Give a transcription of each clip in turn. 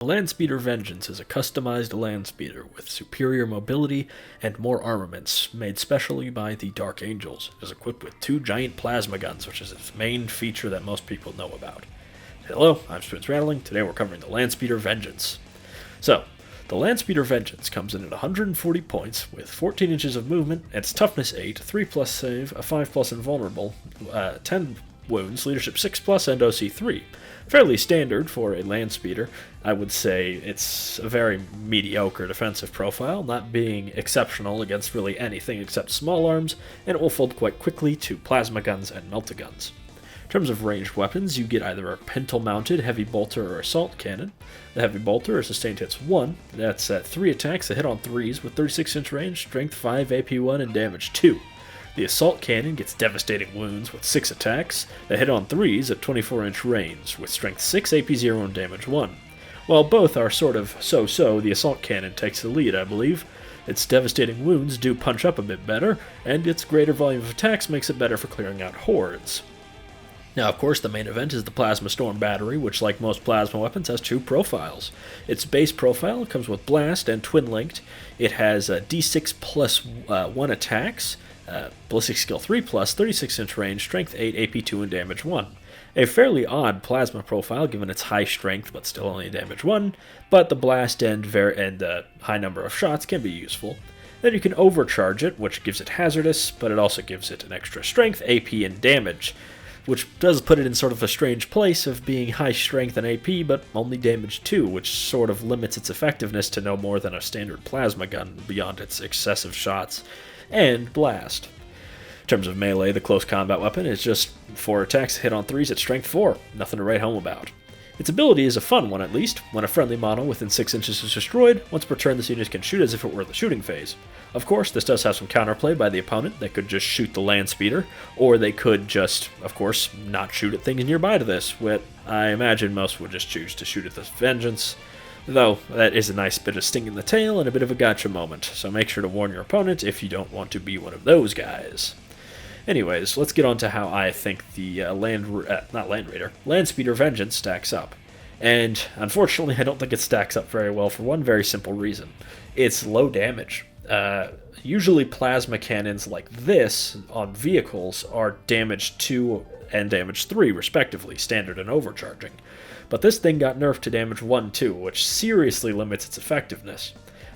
The Landspeeder Vengeance is a customized landspeeder with superior mobility and more armaments, made specially by the Dark Angels. It is equipped with 2 giant plasma guns, which is its main feature that most people know about. Hello, I'm Spoons Rattling. Today we're covering the Landspeeder Vengeance. So, the Landspeeder Vengeance comes in at 140 points, with 14 inches of movement, its toughness 8, 3 plus save, a 5 plus invulnerable, 10 wounds, leadership 6 plus, and OC 3. Fairly standard for a landspeeder. I would say it's a very mediocre defensive profile, not being exceptional against really anything except small arms, and it will fold quite quickly to plasma guns and melta-guns. In terms of ranged weapons, you get either a pintle-mounted heavy bolter or assault cannon. The heavy bolter is sustained hits 1, that's at 3 attacks that hit on 3s with 36-inch range, strength 5, AP 1, and damage 2. The assault cannon gets devastating wounds with 6 attacks that hit on 3s at 24-inch range, with strength 6, AP 0, and damage 1. While both are sort of so-so, the assault cannon takes the lead, I believe. Its devastating wounds do punch up a bit better, and its greater volume of attacks makes it better for clearing out hordes. Now, of course, the main event is the Plasma Storm Battery, which, like most plasma weapons, has 2 profiles. Its base profile comes with Blast and Twin-Linked. It has D6 plus 1 attacks, Ballistic Skill 3 plus, 36-inch range, Strength 8, AP 2, and Damage 1. A fairly odd plasma profile given its high strength but still only damage 1, but the blast and high number of shots can be useful. Then you can overcharge it, which gives it hazardous, but it also gives it an extra strength, AP, and damage, which does put it in sort of a strange place of being high strength and AP, but only damage 2, which sort of limits its effectiveness to no more than a standard plasma gun beyond its excessive shots and blast. In terms of melee, the close combat weapon is just 4 attacks hit on 3s at strength 4, nothing to write home about. Its ability is a fun one at least. When a friendly model within 6 inches is destroyed, once per turn this unit can shoot as if it were the shooting phase. Of course, this does have some counterplay by the opponent. They could just shoot the landspeeder, or they could just, of course, not shoot at things nearby to this, which I imagine most would just choose to shoot at this Vengeance. Though, that is a nice bit of sting in the tail and a bit of a gotcha moment, so make sure to warn your opponent if you don't want to be one of those guys. Anyways, let's get on to how I think the Landspeeder Vengeance stacks up. And, unfortunately, I don't think it stacks up very well for one very simple reason. It's low damage. Usually plasma cannons like this on vehicles are damage 2 and damage 3, respectively, standard and overcharging. But this thing got nerfed to damage 1 too, which seriously limits its effectiveness.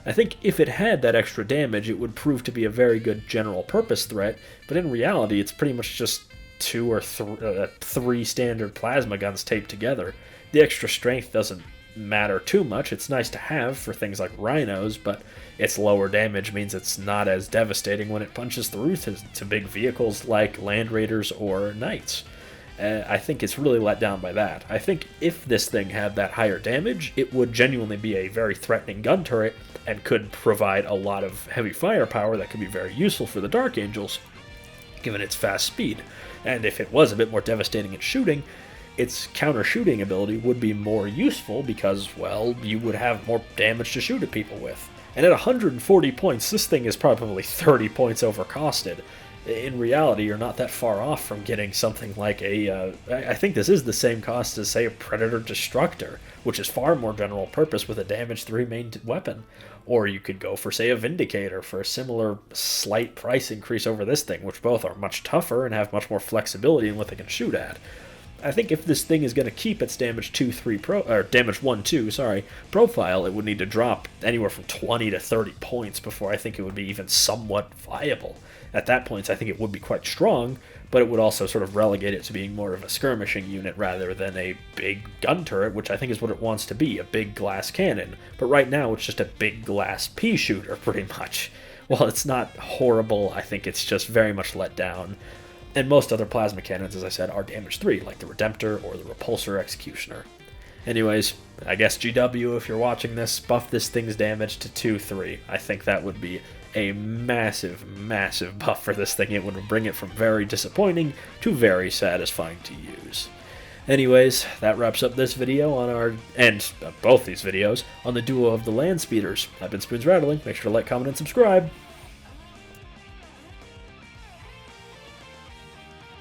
I think if it had that extra damage, it would prove to be a very good general-purpose threat, but in reality, it's pretty much just 2 or 3 standard plasma guns taped together. The extra strength doesn't matter too much. It's nice to have for things like rhinos, but its lower damage means it's not as devastating when it punches through to big vehicles like Land Raiders or Knights. I think it's really let down by that. I think if this thing had that higher damage, it would genuinely be a very threatening gun turret and could provide a lot of heavy firepower that could be very useful for the Dark Angels, given its fast speed. And if it was a bit more devastating at shooting, its counter-shooting ability would be more useful because, well, you would have more damage to shoot at people with. And at 140 points, this thing is probably 30 points overcosted. In reality, you're not that far off from getting something like I think this is the same cost as, say, a Predator Destructor, which is far more general purpose with a damage 3 main weapon. Or you could go for, say, a Vindicator for a similar slight price increase over this thing, which both are much tougher and have much more flexibility in what they can shoot at. I think if this thing is going to keep its damage 1-2 profile, it would need to drop anywhere from 20 to 30 points before I think it would be even somewhat viable. At that point, I think it would be quite strong, but it would also sort of relegate it to being more of a skirmishing unit rather than a big gun turret, which I think is what it wants to be, a big glass cannon. But right now, it's just a big glass pea shooter, pretty much. While it's not horrible, I think it's just very much let down. And most other plasma cannons, as I said, are damage 3, like the Redemptor or the Repulsor Executioner. Anyways, I guess GW, if you're watching this, buff this thing's damage to 2-3. I think that would be a massive, massive buff for this thing. It would bring it from very disappointing to very satisfying to use. Anyways, that wraps up this video on both these videos, on the duo of the Landspeeders. I've been Spoons Rattling. Make sure to like, comment, and subscribe.